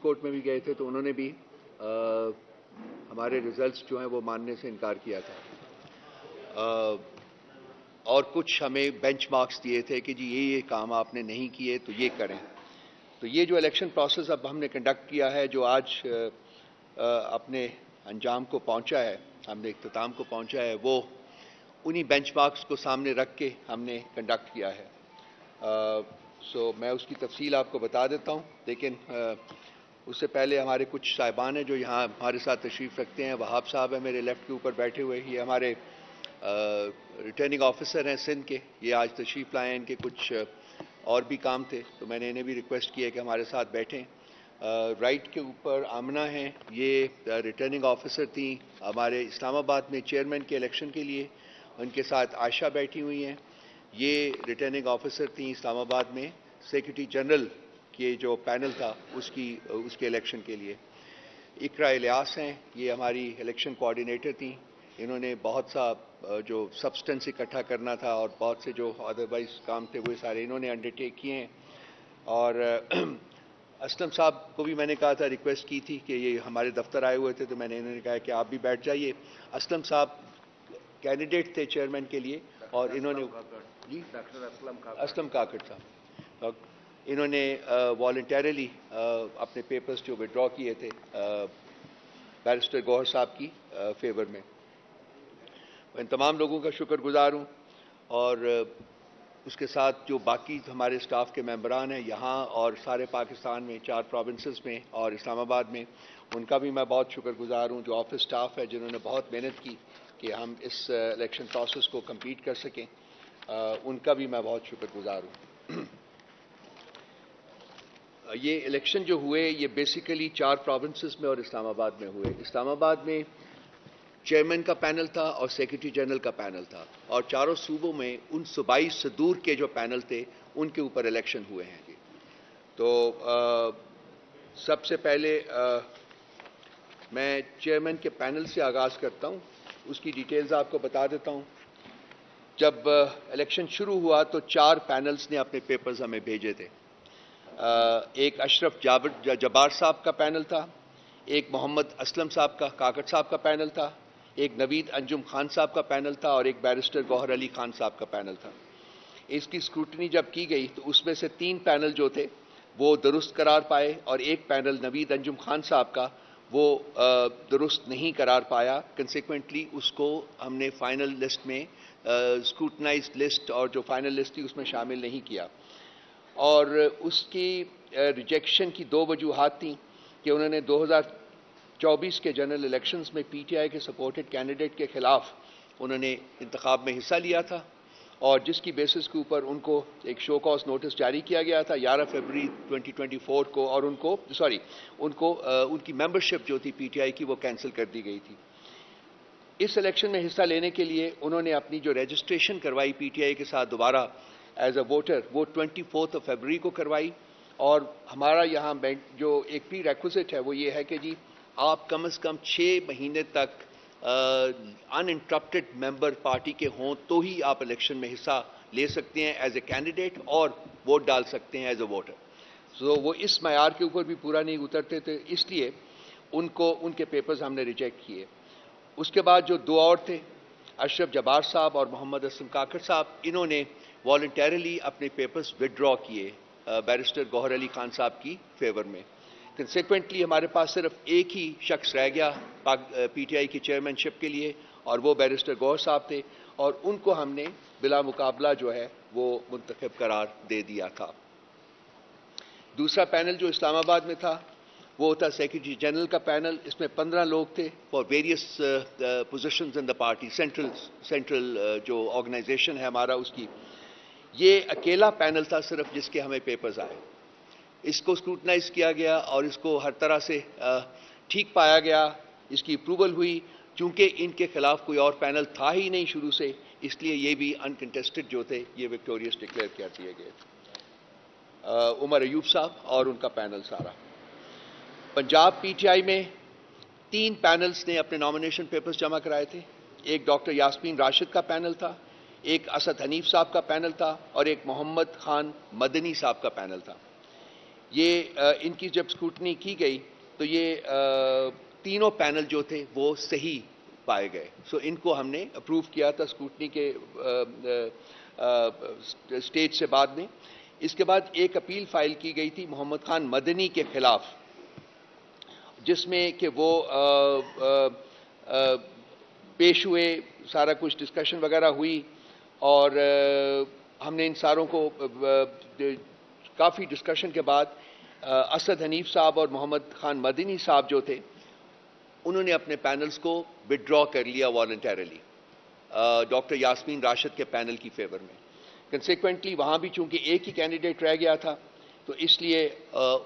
Court में भी गए थे तो उन्होंने भी हमारे रिजल्ट्स जो हैं वो मानने से इनकार किया था। और कुछ हमें बेंचमार्क्स दिए थे कि जी ये काम आपने नहीं किए तो ये करें। तो ये जो इलेक्शन प्रोसेस अब हमने कंडक्ट किया है, जो आज अपने अंजाम को पहुंचा है, हमने इख्तिताम को पहुंचा है, वो उन्हीं बेंचमार्क्स को सामने रख के हमने कंडक्ट किया है। सो मैं उसकी तफसील आपको बता देता हूँ, लेकिन उससे पहले हमारे कुछ साहिबान हैं जो यहाँ हमारे साथ तशरीफ़ रखते हैं। वहाब साहब हैं मेरे लेफ़्ट के ऊपर बैठे हुए, ये हमारे रिटर्निंग ऑफिसर हैं सिंध के, ये आज तशरीफ़ लाए हैं। इनके कुछ और भी काम थे तो मैंने इन्हें भी रिक्वेस्ट किया कि हमारे साथ बैठें। राइट के ऊपर आमना हैं, ये रिटर्निंग ऑफिसर थी हमारे इस्लामाबाद में चेयरमैन के इलेक्शन के लिए। उनके साथ आयशा बैठी हुई हैं, ये रिटर्निंग ऑफिसर थी इस्लामाबाद में सेक्रेटरी जनरल के जो पैनल था उसके इलेक्शन के लिए। इकरा इलियास हैं, ये हमारी इलेक्शन कोऑर्डिनेटर थी। इन्होंने बहुत सा जो सब्सटेंस इकट्ठा करना था और बहुत से जो अदरवाइज काम थे वो सारे इन्होंने अंडरटेक किए हैं। और असलम साहब को भी मैंने कहा था, रिक्वेस्ट की थी कि ये हमारे दफ्तर आए हुए थे तो मैंने इन्होंने कहा कि आप भी बैठ जाइए। असलम साहब कैंडिडेट थे चेयरमैन के लिए और इन्होंने जी असलम काकड़ साहब, इन्होंने वॉलंटरली अपने पेपर्स जो विड्रॉ किए थे बैरिस्टर गौहर साहब की फेवर में। मैं इन तमाम लोगों का शुक्रगुजार हूँ और उसके साथ जो बाकी हमारे स्टाफ के मेंबरान हैं यहाँ और सारे पाकिस्तान में 4 प्रोविंसेस में और इस्लामाबाद में, उनका भी मैं बहुत शुक्रगुजार हूँ। जो ऑफिस स्टाफ है जिन्होंने बहुत मेहनत की कि हम इस इलेक्शन प्रोसेस को कंप्लीट कर सकें, उनका भी मैं बहुत शुक्रगुजार हूँ। ये इलेक्शन जो हुए ये बेसिकली 4 प्रोविंसेस में और इस्लामाबाद में हुए। इस्लामाबाद में चेयरमैन का पैनल था और सेक्रेटरी जनरल का पैनल था, और चारों सूबों में उन सूबाई सदूर के जो पैनल थे उनके ऊपर इलेक्शन हुए हैं जी। तो सबसे पहले मैं चेयरमैन के पैनल से आगाज़ करता हूँ, उसकी डिटेल्स आपको बता देता हूँ। जब इलेक्शन शुरू हुआ तो 4 पैनल्स ने अपने पेपर्स हमें भेजे थे। एक अशरफ जब्बार साहब का पैनल था, एक मोहम्मद असलम साहब का काकड़ साहब का पैनल था, एक नवीद अंजुम खान साहब का पैनल था और एक बैरिस्टर गौहर अली खान साहब का पैनल था। इसकी स्क्रूटनी जब की गई तो उसमें से 3 पैनल जो थे वो दुरुस्त करार पाए और एक पैनल नवीद अंजुम खान साहब का वो दुरुस्त नहीं करार पाया। कंसिक्वेंटली उसको हमने फाइनल लिस्ट में स्क्रूटनाइज्ड लिस्ट और जो फाइनल लिस्ट थी उसमें शामिल नहीं किया। और उसकी रिजेक्शन की 2 वजूहात थी कि उन्होंने 2024 के जनरल इलेक्शंस में पीटीआई के सपोर्टेड कैंडिडेट के खिलाफ उन्होंने इंतखाब में हिस्सा लिया था और जिसकी बेसिस के ऊपर उनको एक शो कॉज नोटिस जारी किया गया था 11 फरवरी 2024 को, और उनको उनकी मेंबरशिप जो थी पीटीआई की वो कैंसिल कर दी गई थी। इस इलेक्शन में हिस्सा लेने के लिए उन्होंने अपनी जो रजिस्ट्रेशन करवाई पीटीआई के साथ दोबारा एज अ वोटर वो 24 फरवरी को करवाई। और हमारा यहाँ जो एक प्री रेक्विजिट है वो ये है कि जी आप कम से कम 6 महीने तक अनइंटरप्टेड मेंबर पार्टी के हों तो ही आप इलेक्शन में हिस्सा ले सकते हैं एज ए कैंडिडेट और वोट डाल सकते हैं एज ए वोटर। सो वो इस मयार के ऊपर भी पूरा नहीं उतरते थे, इसलिए उनके पेपर्स हमने रिजेक्ट किए। उसके बाद जो 2 और थे, अशरफ जब्बार साहब और मोहम्मद असलम काकड़ साहब, इन्होंने वॉलंटरली अपने पेपर्स विड्रॉ किए बैरिस्टर गौहर अली खान साहब की फेवर में। कंसिक्वेंटली हमारे पास सिर्फ एक ही शख्स रह गया पीटीआई की चेयरमैनशिप के लिए और वो बैरिस्टर गौहर साहब थे, और उनको हमने बिला मुकाबला जो है वो मुंतखब करार दे दिया था। दूसरा पैनल जो इस्लामाबाद में था वो था सेक्रेटरी जनरल का पैनल। इसमें 15 लोग थे for various positions in the party, central जो ऑर्गेनाइजेशन है हमारा उसकी। ये अकेला पैनल था सिर्फ जिसके हमें पेपर्स आए। इसको स्क्रूटनाइज किया गया और इसको हर तरह से ठीक पाया गया, इसकी अप्रूवल हुई। चूंकि इनके खिलाफ कोई और पैनल था ही नहीं शुरू से, इसलिए ये भी अनकंटेस्टेड जो थे ये विक्टोरियस डिक्लेयर कर दिए गए। उमर अयूब साहब और उनका पैनल सारा। पंजाब पीटीआई में 3 पैनल्स ने अपने नॉमिनेशन पेपर्स जमा कराए थे। एक डॉक्टर यास्मीन राशिद का पैनल था, एक असद हनीफ साहब का पैनल था और एक मोहम्मद खान मदनी साहब का पैनल था। ये इनकी जब स्क्रूटनी की गई तो ये तीनों पैनल जो थे वो सही पाए गए। सो इनको हमने अप्रूव किया था स्क्रूटनी के स्टेज से बाद में। इसके बाद एक अपील फाइल की गई थी मोहम्मद खान मदनी के खिलाफ, जिसमें कि वो पेश हुए, सारा कुछ डिस्कशन वगैरह हुई और हमने इन सारों को काफ़ी डिस्कशन के बाद असद हनीफ साहब और मोहम्मद खान मदनी साहब जो थे उन्होंने अपने पैनल्स को विड्रॉ कर लिया वॉलंटरली डॉक्टर यास्मीन राशिद के पैनल की फेवर में। कंसिक्वेंटली वहाँ भी चूंकि एक ही कैंडिडेट रह गया था तो इसलिए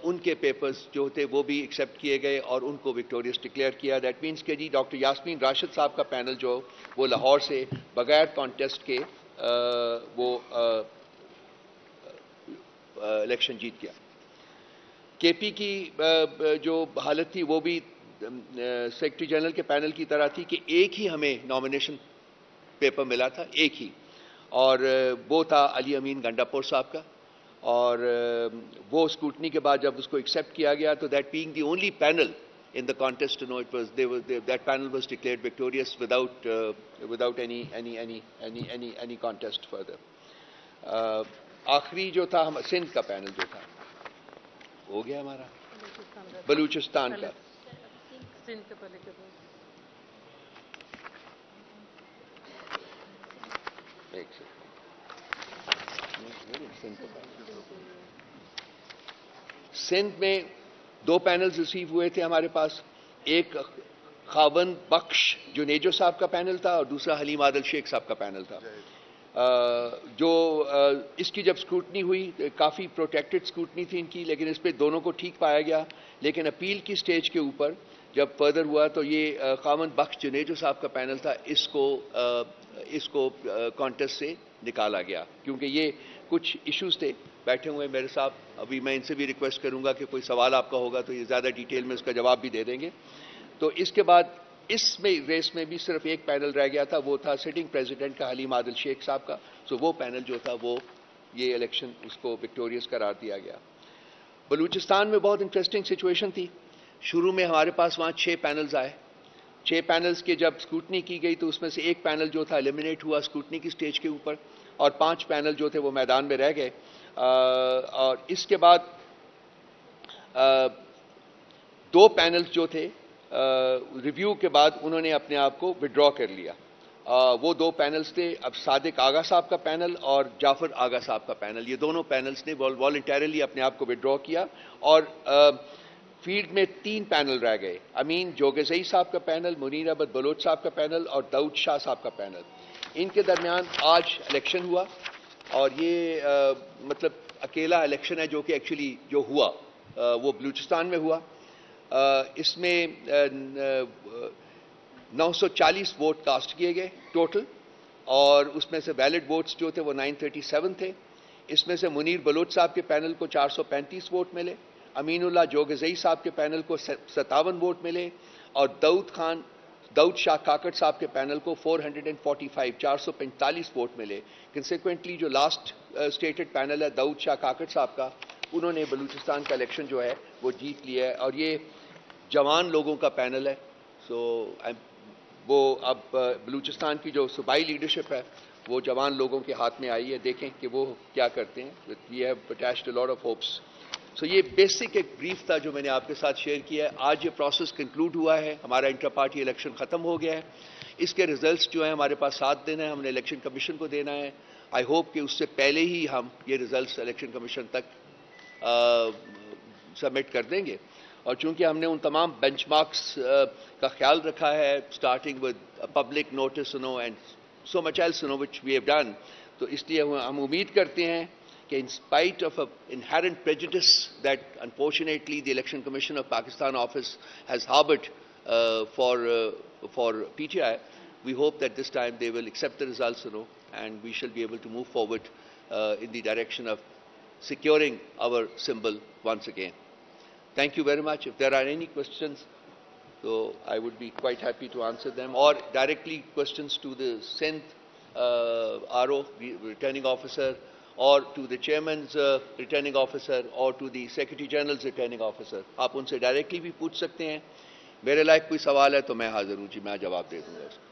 उनके पेपर्स जो थे वो भी एक्सेप्ट किए गए और उनको विक्टोरियस डिक्लेयर किया। दैट मीन्स कि जी डॉक्टर यास्मीन राशिद साहब का पैनल जो वो लाहौर से बगैर कॉन्टेस्ट के वो इलेक्शन जीत गया। केपी की जो हालत थी वो भी सेक्रेटरी जनरल के पैनल की तरह थी कि एक ही हमें नॉमिनेशन पेपर मिला था, एक ही, और वो था अली अमीन गंडापुर साहब का। और वो स्क्रूटनी के बाद जब उसको एक्सेप्ट किया गया तो that being the only panel in the contest, it was that panel was declared victorious without any contest further. आखिरी जो था हम सिंध का पैनल जो था हो गया हमारा बलूचिस्तान का। सिंध का पहले सिंध में दो पैनल्स रिसीव हुए थे हमारे पास। एक खावन बख्श जुनेजो साहब का पैनल था और दूसरा हलीम आदिल शेख साहब का पैनल था। जो इसकी जब स्क्रूटनी हुई काफ़ी प्रोटेक्टेड स्क्रूटनी थी इनकी, लेकिन इस पे दोनों को ठीक पाया गया। लेकिन अपील की स्टेज के ऊपर जब फर्दर हुआ तो ये खावन बख्श जुनेजो साहब का पैनल था, इसको कॉन्टेस्ट से निकाला गया क्योंकि ये कुछ इश्यूज थे। बैठे हुए मेरे साहब, अभी मैं इनसे भी रिक्वेस्ट करूंगा कि कोई सवाल आपका होगा तो ये ज़्यादा डिटेल में उसका जवाब भी दे देंगे। तो इसके बाद इसमें रेस में भी सिर्फ एक पैनल रह गया था, वो था सिटिंग प्रेसिडेंट का हलीम आदिल शेख साहब का। सो वो पैनल जो था वो ये इलेक्शन उसको विक्टोरियस करार दिया गया। बलूचिस्तान में बहुत इंटरेस्टिंग सिचुएशन थी। शुरू में हमारे पास वहाँ 6 पैनल्स आए। 6 पैनल्स के जब स्क्रूटनी की गई तो उसमें से एक पैनल जो था एलिमिनेट हुआ स्क्रूटनी की स्टेज के ऊपर और 5 पैनल जो थे वो मैदान में रह गए। और इसके बाद 2 पैनल्स जो थे रिव्यू के बाद उन्होंने अपने आप को विड्रॉ कर लिया। वो 2 पैनल्स थे अब सादिक आगा साहब का पैनल और जाफर आगा साहब का पैनल। ये दोनों पैनल्स ने वॉलंटरली अपने आप को विड्रॉ किया और फील्ड में 3 पैनल रह गए, अमीन जोगेज़ई साहब का पैनल, मुनीर अहमद बलोच साहब का पैनल और दाऊद शाह साहब का पैनल। इनके दरमियान आज इलेक्शन हुआ और ये मतलब अकेला इलेक्शन है जो कि एक्चुअली जो हुआ वो बलूचिस्तान में हुआ। इसमें 940 वोट कास्ट किए गए टोटल और उसमें से वैलिड वोट्स जो थे वो 937 थे। इसमें से मुनीर बलोच साहब के पैनल को 435 वोट मिले, अमीनुल्लाह जोगेज़ई साहब के पैनल को 57 वोट मिले और दाऊद शाह काकड़ साहब के पैनल को 445 वोट मिले। कंसिक्वेंटली जो लास्ट स्टेटेड पैनल है दाऊद शाह काकड़ साहब का, उन्होंने बलूचिस्तान का इलेक्शन जो है वो जीत लिया है और ये जवान लोगों का पैनल है। सो वो अब बलूचिस्तान की जो सूबाई लीडरशिप है वो जवान लोगों के हाथ में आई है, देखें कि वो क्या करते हैं। We have attached a lot of hopes. So ये बेसिक एक ब्रीफ था जो मैंने आपके साथ शेयर किया है। आज ये प्रोसेस कंक्लूड हुआ है, हमारा इंटर पार्टी इलेक्शन ख़त्म हो गया है। इसके रिजल्ट्स जो हैं हमारे पास 7 दिन है, हमने इलेक्शन कमीशन को देना है। आई होप कि उससे पहले ही हम ये रिजल्ट्स इलेक्शन कमीशन तक सबमिट कर देंगे। और चूंकि हमने उन तमाम बेंचमार्क्स का ख्याल रखा है, starting with public notice and so much else which we have done, तो इसलिए हम उम्मीद करते हैं कि in spite of an inherent prejudice that unfortunately the Election Commission of Pakistan office has harbored for PTI, we hope that this time they will accept the results, and we shall be able to move forward in the direction of securing our symbol once again. Thank you very much. If there are any questions, so I would be quite happy to answer them, or directly questions to the Sindh RO, the returning officer, और to the chairman's returning officer और to the secretary general's returning officer, आप उनसे directly भी पूछ सकते हैं। मेरे लायक कोई सवाल है तो मैं हाजिर हूँ जी, मैं जवाब दे दूंगा उसको।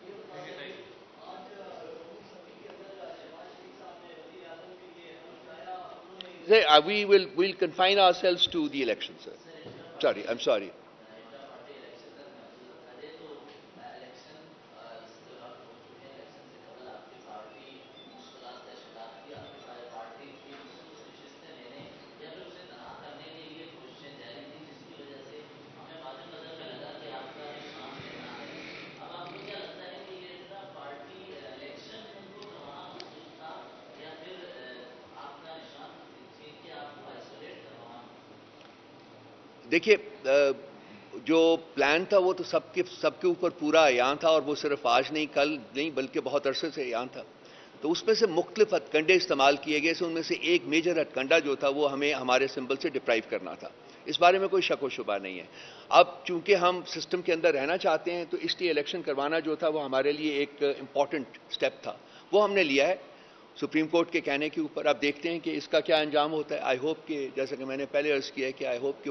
we'll confine ourselves to the election, sir. Sorry, I'm sorry. देखिए, जो प्लान था वो तो सबके ऊपर पूरा यहाँ था, और वो सिर्फ आज नहीं, कल नहीं, बल्कि बहुत अरसे से यहाँ था। तो उसमें से मुख्तलिफ हथकंडे इस्तेमाल किए गए, उनमें से एक मेजर हथकंडा जो था वो हमें हमारे सिंबल से डिप्राइव करना था। इस बारे में कोई शक व शुबा नहीं है। अब चूंकि हम सिस्टम के अंदर रहना चाहते हैं, तो इसलिए इलेक्शन करवाना जो था वो हमारे लिए एक इंपॉर्टेंट स्टेप था, वो हमने लिया है सुप्रीम कोर्ट के कहने के ऊपर। अब देखते हैं कि इसका क्या अंजाम होता है। आई होप कि, जैसा कि मैंने पहले अर्ज किया है, कि आई होप कि